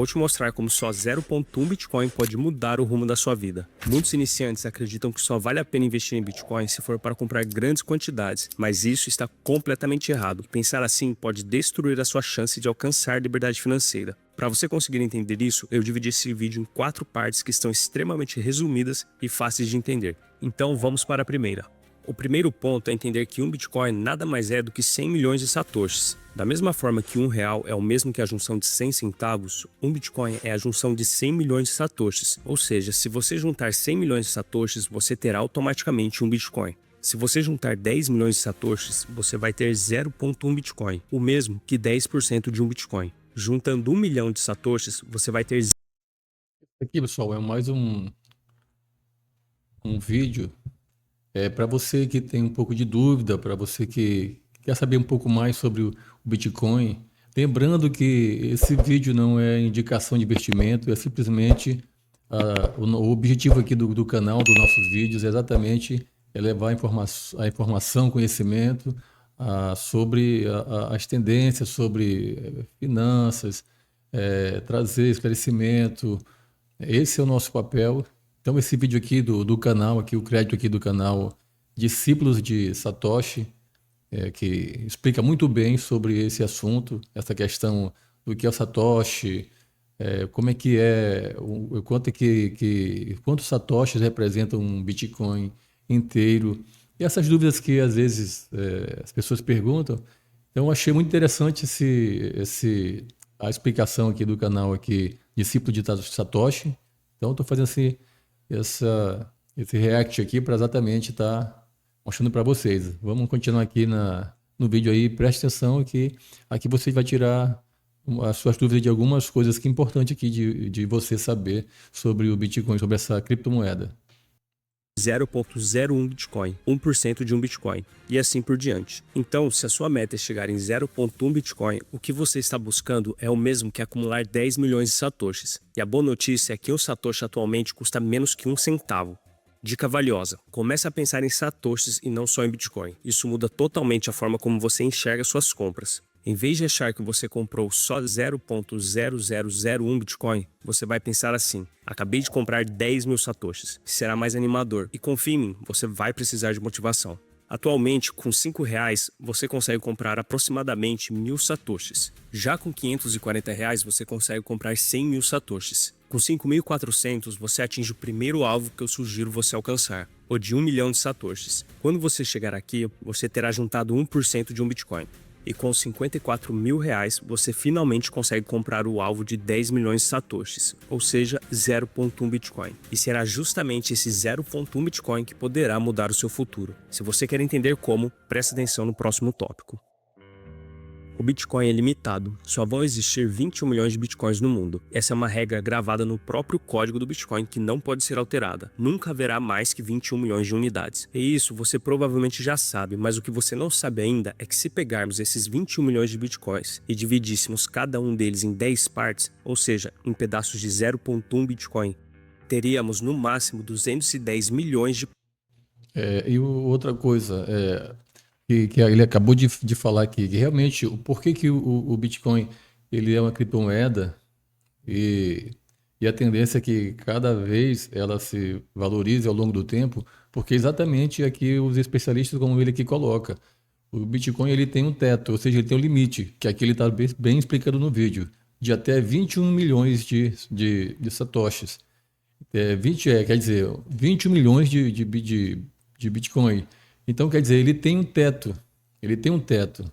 Vou te mostrar como só 0,1 Bitcoin pode mudar o rumo da sua vida. Muitos iniciantes acreditam que só vale a pena investir em Bitcoin se for para comprar grandes quantidades, mas isso está completamente errado. Pensar assim pode destruir a sua chance de alcançar liberdade financeira. Para você conseguir entender isso, eu dividi esse vídeo em 4 partes que estão extremamente resumidas e fáceis de entender. Então vamos para a primeira. O primeiro ponto é entender que um Bitcoin nada mais é do que 100 milhões de satoshis. Da mesma forma que R$1 é o mesmo que a junção de 100 centavos, um Bitcoin é a junção de 100 milhões de satoshis. Ou seja, se você juntar 100 milhões de satoshis, você terá automaticamente um Bitcoin. Se você juntar 10 milhões de satoshis, você vai ter 0,1 Bitcoin, o mesmo que 10% de um Bitcoin. Juntando 1 milhão de satoshis, você vai ter... Aqui, pessoal, é mais um vídeo para você que tem um pouco de dúvida, para você que quer saber um pouco mais sobre o Bitcoin. Lembrando que esse vídeo não é indicação de investimento, é simplesmente o objetivo aqui do canal, dos nossos vídeos, é exatamente levar a informação, conhecimento sobre as tendências, sobre finanças, trazer esclarecimento. Esse é o nosso papel. Então esse vídeo aqui do canal, aqui o crédito aqui do canal Discípulos de Satoshi, que explica muito bem sobre esse assunto, essa questão do que é o Satoshi, como é que quantos Satoshis representam um Bitcoin inteiro, e essas dúvidas que às vezes as pessoas perguntam. Então eu achei muito interessante a explicação aqui do canal aqui, Discípulo de Satoshi. Então estou fazendo esse react aqui para exatamente estar mostrando para vocês. Vamos continuar aqui no vídeo aí, preste atenção que aqui você vai tirar as suas dúvidas de algumas coisas que é importante aqui de você saber sobre o Bitcoin, sobre essa criptomoeda. 0,01 Bitcoin, 1% de um Bitcoin, e assim por diante. Então, se a sua meta é chegar em 0,1 Bitcoin, o que você está buscando é o mesmo que acumular 10 milhões de satoshis. E a boa notícia é que um satoshi atualmente custa menos que 1 centavo. Dica valiosa: comece a pensar em satoshis e não só em Bitcoin. Isso muda totalmente a forma como você enxerga suas compras. Em vez de achar que você comprou só 0,0001 Bitcoin, você vai pensar assim: acabei de comprar 10 mil satoshis. Será mais animador. E confie em mim, você vai precisar de motivação. Atualmente, com R$5, você consegue comprar aproximadamente 1.000 satoshis. Já com R$540, você consegue comprar 100 mil satoshis. Com 5.400, você atinge o primeiro alvo que eu sugiro você alcançar, o de 1 milhão de satoshis. Quando você chegar aqui, você terá juntado 1% de um Bitcoin. E com R$54 mil, você finalmente consegue comprar o alvo de 10 milhões de satoshis, ou seja, 0,1 Bitcoin. E será justamente esse 0,1 Bitcoin que poderá mudar o seu futuro. Se você quer entender como, preste atenção no próximo tópico. O Bitcoin é limitado, só vão existir 21 milhões de Bitcoins no mundo. Essa é uma regra gravada no próprio código do Bitcoin que não pode ser alterada. Nunca haverá mais que 21 milhões de unidades. E isso você provavelmente já sabe, mas o que você não sabe ainda é que se pegarmos esses 21 milhões de Bitcoins e dividíssemos cada um deles em 10 partes, ou seja, em pedaços de 0,1 Bitcoin, teríamos no máximo 210 milhões de... Outra coisa, que ele acabou de falar aqui, que realmente, por que o Bitcoin ele é uma criptomoeda e, e a tendência é que cada vez ela se valorize ao longo do tempo, porque exatamente aqui os especialistas, como ele aqui coloca, o Bitcoin ele tem um teto, ou seja, ele tem um limite, que aqui ele está bem explicado no vídeo, de até 21 milhões de satoshis. Quer dizer, 21 milhões de Bitcoin. Então, quer dizer, ele tem um teto. Ele tem um teto.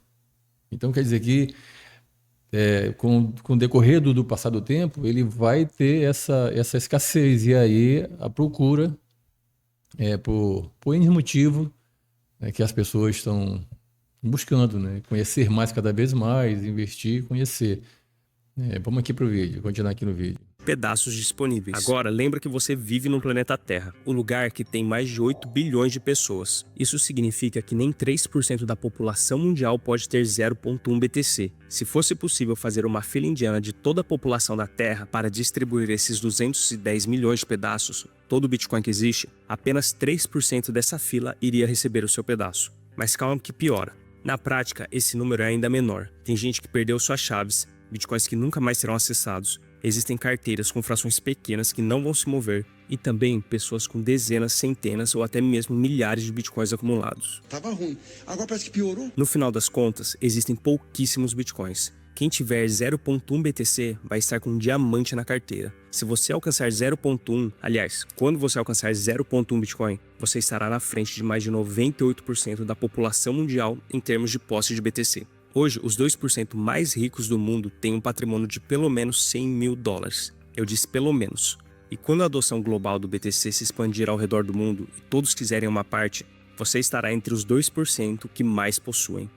Então, quer dizer que com o decorrer do passar do tempo, ele vai ter essa escassez. E aí a procura, por N motivo, que as pessoas estão buscando, né? Conhecer mais cada vez mais, investir, conhecer. Vamos aqui para o vídeo, continuar aqui no vídeo. Pedaços disponíveis. Agora, lembra que você vive no planeta Terra, o lugar que tem mais de 8 bilhões de pessoas. Isso significa que nem 3% da população mundial pode ter 0,1 BTC. Se fosse possível fazer uma fila indiana de toda a população da Terra para distribuir esses 210 milhões de pedaços, todo o Bitcoin que existe, apenas 3% dessa fila iria receber o seu pedaço. Mas calma que piora. Na prática, esse número é ainda menor. Tem gente que perdeu suas chaves, Bitcoins que nunca mais serão acessados, Existem carteiras com frações pequenas que não vão se mover e também pessoas com dezenas, centenas ou até mesmo milhares de bitcoins acumulados. Tava ruim. Agora parece que piorou. No final das contas, existem pouquíssimos bitcoins. Quem tiver 0.1 BTC vai estar com um diamante na carteira. Se você alcançar 0.1, aliás, quando você alcançar 0.1 Bitcoin, você estará na frente de mais de 98% da população mundial em termos de posse de BTC. Hoje, os 2% mais ricos do mundo têm um patrimônio de pelo menos 100 mil dólares. Eu disse pelo menos. E quando a adoção global do BTC se expandir ao redor do mundo e todos quiserem uma parte, você estará entre os 2% que mais possuem.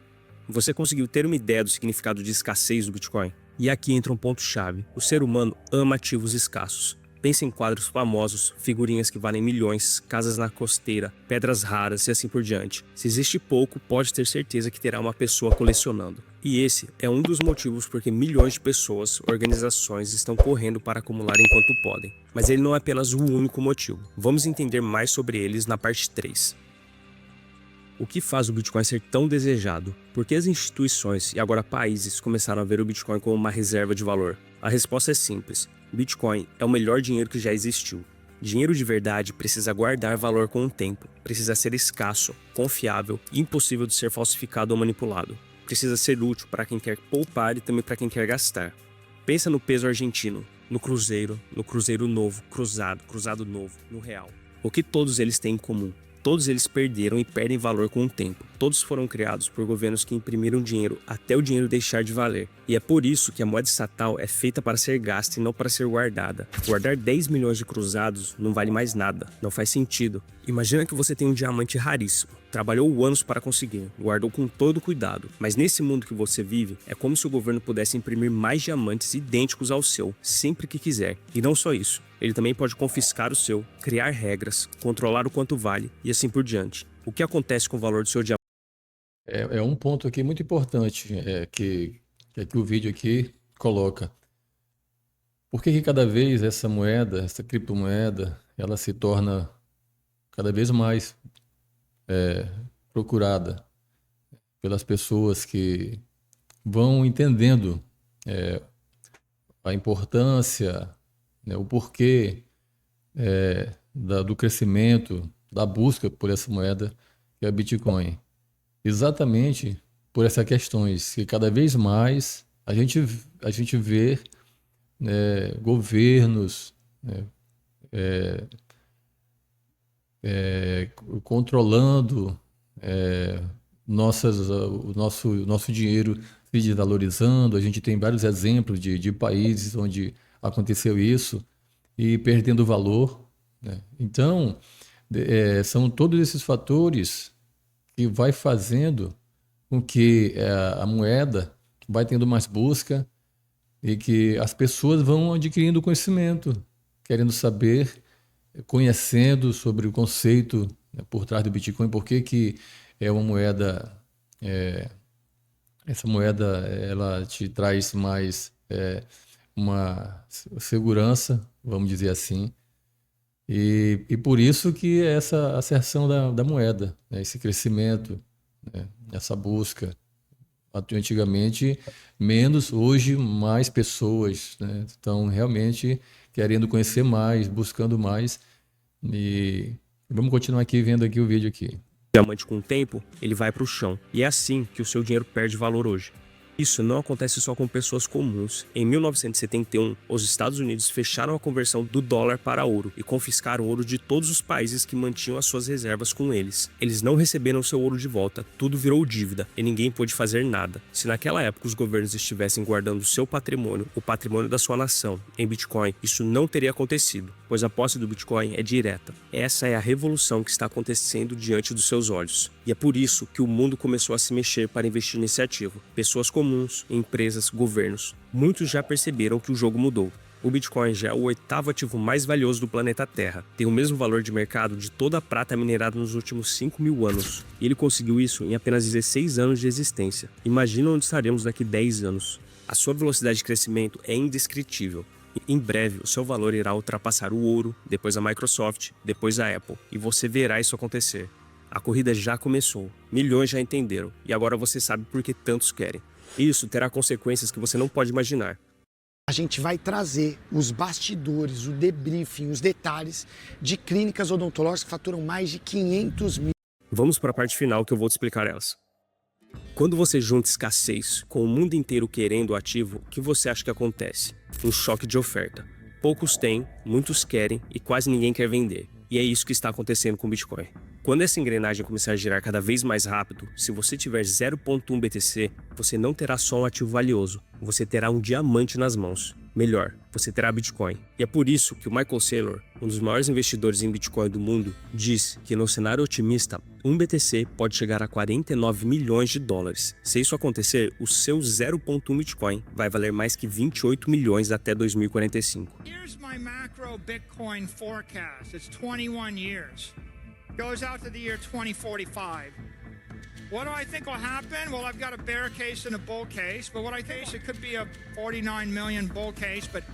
Você conseguiu ter uma ideia do significado de escassez do Bitcoin? E aqui entra um ponto-chave. O ser humano ama ativos escassos. Pense em quadros famosos, figurinhas que valem milhões, casas na costeira, pedras raras e assim por diante. Se existe pouco, pode ter certeza que terá uma pessoa colecionando. E esse é um dos motivos porque milhões de pessoas, organizações estão correndo para acumular enquanto podem. Mas ele não é apenas o único motivo. Vamos entender mais sobre eles na parte 3. O que faz o Bitcoin ser tão desejado? Por que as instituições e agora países começaram a ver o Bitcoin como uma reserva de valor? A resposta é simples. Bitcoin é o melhor dinheiro que já existiu. Dinheiro de verdade precisa guardar valor com o tempo, precisa ser escasso, confiável e impossível de ser falsificado ou manipulado. Precisa ser útil para quem quer poupar e também para quem quer gastar. Pensa no peso argentino, no cruzeiro novo, cruzado novo, no real. O que todos eles têm em comum? Todos eles perderam e perdem valor com o tempo. Todos foram criados por governos que imprimiram dinheiro até o dinheiro deixar de valer. E é por isso que a moeda estatal é feita para ser gasta e não para ser guardada. Guardar 10 milhões de cruzados não vale mais nada. Não faz sentido. Imagina que você tem um diamante raríssimo. Trabalhou anos para conseguir, guardou com todo cuidado. Mas nesse mundo que você vive, é como se o governo pudesse imprimir mais diamantes idênticos ao seu, sempre que quiser. E não só isso. Ele também pode confiscar o seu, criar regras, controlar o quanto vale e assim por diante. O que acontece com o valor do seu diamante? É um ponto aqui muito importante que o vídeo aqui coloca. Por que cada vez essa moeda, essa criptomoeda, ela se torna cada vez mais procurada pelas pessoas que vão entendendo a importância, né, o porquê do crescimento, da busca por essa moeda que é a Bitcoin. Exatamente por essas questões que cada vez mais a gente vê governos controlando o nosso dinheiro se desvalorizando. A gente tem vários exemplos de países onde aconteceu isso e perdendo valor, né? Então, são todos esses fatores que vai fazendo com que a moeda vai tendo mais busca e que as pessoas vão adquirindo conhecimento, querendo saber, conhecendo sobre o conceito, né, por trás do Bitcoin, por que é uma moeda, essa moeda ela te traz mais uma segurança, vamos dizer assim, e por isso que essa ascensão da moeda, né, esse crescimento, né, essa busca. Antigamente, menos, hoje mais pessoas, né, estão realmente querendo conhecer mais, buscando mais. E vamos continuar aqui vendo aqui o vídeo aqui. Diamante com o tempo, ele vai para o chão. E é assim que o seu dinheiro perde valor hoje. Isso não acontece só com pessoas comuns. Em 1971, os Estados Unidos fecharam a conversão do dólar para ouro e confiscaram ouro de todos os países que mantinham as suas reservas com eles. Eles não receberam seu ouro de volta, tudo virou dívida e ninguém pôde fazer nada. Se naquela época os governos estivessem guardando seu patrimônio, o patrimônio da sua nação, em Bitcoin, isso não teria acontecido, pois a posse do Bitcoin é direta. Essa é a revolução que está acontecendo diante dos seus olhos. E é por isso que o mundo começou a se mexer para investir nesse ativo. Pessoas comuns, empresas, governos. Muitos já perceberam que o jogo mudou. O Bitcoin já é o 8º ativo mais valioso do planeta Terra. Tem o mesmo valor de mercado de toda a prata minerada nos últimos 5.000 anos. E ele conseguiu isso em apenas 16 anos de existência. Imagina onde estaremos daqui 10 anos. A sua velocidade de crescimento é indescritível. Em breve, o seu valor irá ultrapassar o ouro, depois a Microsoft, depois a Apple. E você verá isso acontecer. A corrida já começou, milhões já entenderam, e agora você sabe por que tantos querem. Isso terá consequências que você não pode imaginar. A gente vai trazer os bastidores, o debriefing, os detalhes de clínicas odontológicas que faturam mais de 500 mil. Vamos para a parte final que eu vou te explicar elas. Quando você junta escassez com o mundo inteiro querendo o ativo, o que você acha que acontece? Um choque de oferta. Poucos têm, muitos querem e quase ninguém quer vender. E é isso que está acontecendo com o Bitcoin. Quando essa engrenagem começar a girar cada vez mais rápido, se você tiver 0,1 BTC, você não terá só um ativo valioso, você terá um diamante nas mãos. Melhor, você terá Bitcoin. E é por isso que o Michael Saylor, um dos maiores investidores em Bitcoin do mundo, diz que no cenário otimista, um BTC pode chegar a 49 milhões de dólares. Se isso acontecer, o seu 0,1 Bitcoin vai valer mais que 28 milhões até 2045. Here's my macro Bitcoin forecast. It's 21 years. Goes out to the year 2045. What do I think will happen? Well, I've got a bear case and a bull case, but what I think it could be a 49 million bull case, but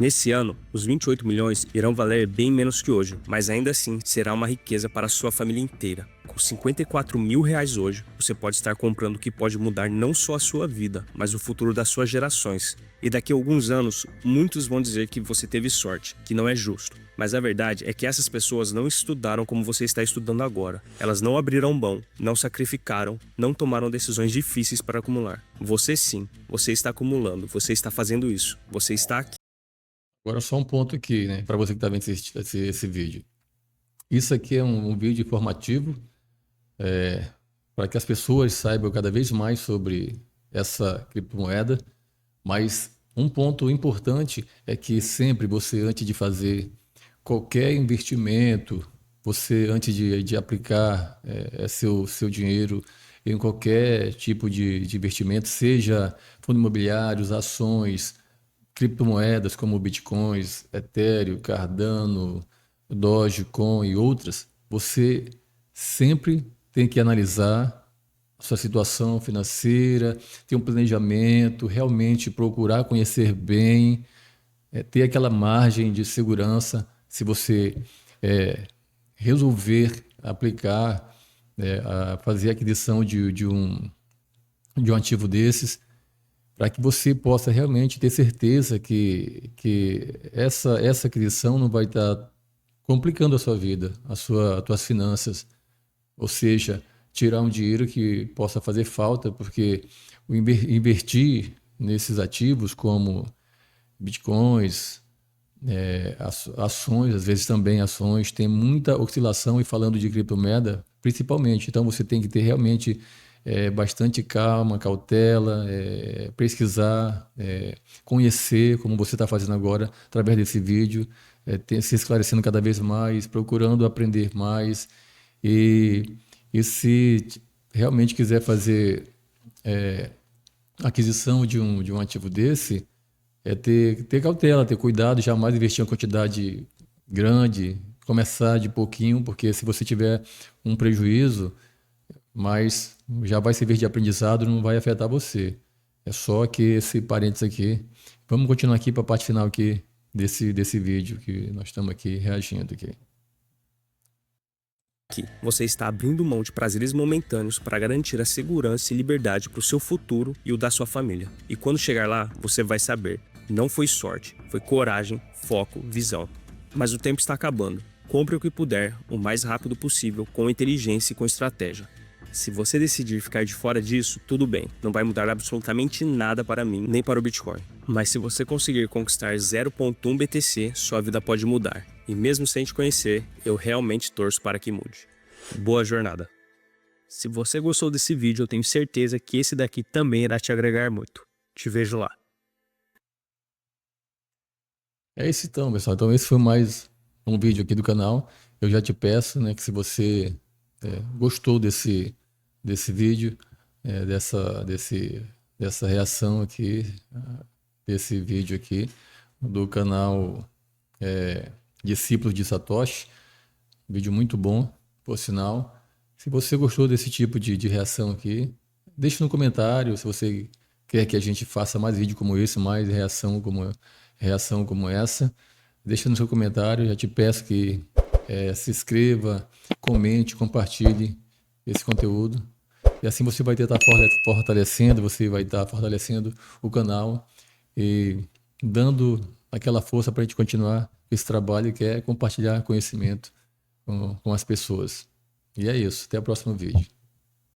Nesse ano, os 28 milhões irão valer bem menos que hoje, mas ainda assim será uma riqueza para a sua família inteira. Com 54 mil reais hoje, você pode estar comprando o que pode mudar não só a sua vida, mas o futuro das suas gerações. E daqui a alguns anos, muitos vão dizer que você teve sorte, que não é justo. Mas a verdade é que essas pessoas não estudaram como você está estudando agora. Elas não abriram mão, não sacrificaram, não tomaram decisões difíceis para acumular. Você sim, você está acumulando, você está fazendo isso, você está aqui. Agora só um ponto aqui, né, para você que está vendo esse vídeo. Isso aqui é um vídeo informativo para que as pessoas saibam cada vez mais sobre essa criptomoeda, mas um ponto importante é que sempre você, antes de fazer qualquer investimento, você, antes de aplicar seu dinheiro em qualquer tipo de investimento, seja fundo imobiliários, ações, criptomoedas como Bitcoins, Ethereum, Cardano, Dogecoin e outras, você sempre tem que analisar a sua situação financeira, ter um planejamento, realmente procurar conhecer bem, ter aquela margem de segurança. Se você resolver aplicar, fazer a aquisição de um ativo desses, para que você possa realmente ter certeza que essa aquisição não vai estar complicando a sua vida, as tuas finanças, ou seja, tirar um dinheiro que possa fazer falta, porque o investir nesses ativos como bitcoins, ações, às vezes também ações, tem muita oscilação, e falando de criptomoeda, principalmente, então você tem que ter realmente bastante calma, cautela, pesquisar, conhecer, como você está fazendo agora, através desse vídeo, se esclarecendo cada vez mais, procurando aprender mais, e se realmente quiser fazer aquisição de um ativo desse, ter cautela, ter cuidado, jamais investir em uma quantidade grande, começar de pouquinho, porque se você tiver um prejuízo, mas já vai servir de aprendizado, não vai afetar você. É só que esse parênteses aqui. Vamos continuar aqui para a parte final aqui desse vídeo que nós estamos aqui reagindo aqui. Aqui, você está abrindo mão de prazeres momentâneos para garantir a segurança e liberdade para o seu futuro e o da sua família. E quando chegar lá, você vai saber. Não foi sorte, foi coragem, foco, visão. Mas o tempo está acabando. Compre o que puder, o mais rápido possível, com inteligência e com estratégia. Se você decidir ficar de fora disso, tudo bem, não vai mudar absolutamente nada para mim, nem para o Bitcoin. Mas se você conseguir conquistar 0,1 BTC, sua vida pode mudar. E mesmo sem te conhecer, eu realmente torço para que mude. Boa jornada! Se você gostou desse vídeo, eu tenho certeza que esse daqui também irá te agregar muito. Te vejo lá. É isso então, pessoal. Então esse foi mais um vídeo aqui do canal. Eu já te peço, né, que se você gostou desse vídeo, dessa reação aqui, desse vídeo aqui, do canal Discípulos de Satoshi, vídeo muito bom, por sinal. Se você gostou desse tipo de reação aqui, deixe no comentário se você quer que a gente faça mais vídeo como esse, mais reação como essa. Deixa no seu comentário, já te peço que se inscreva, comente, compartilhe esse conteúdo. E assim você vai estar fortalecendo, o canal. E dando aquela força para a gente continuar esse trabalho que é compartilhar conhecimento com as pessoas. E é isso. Até o próximo vídeo.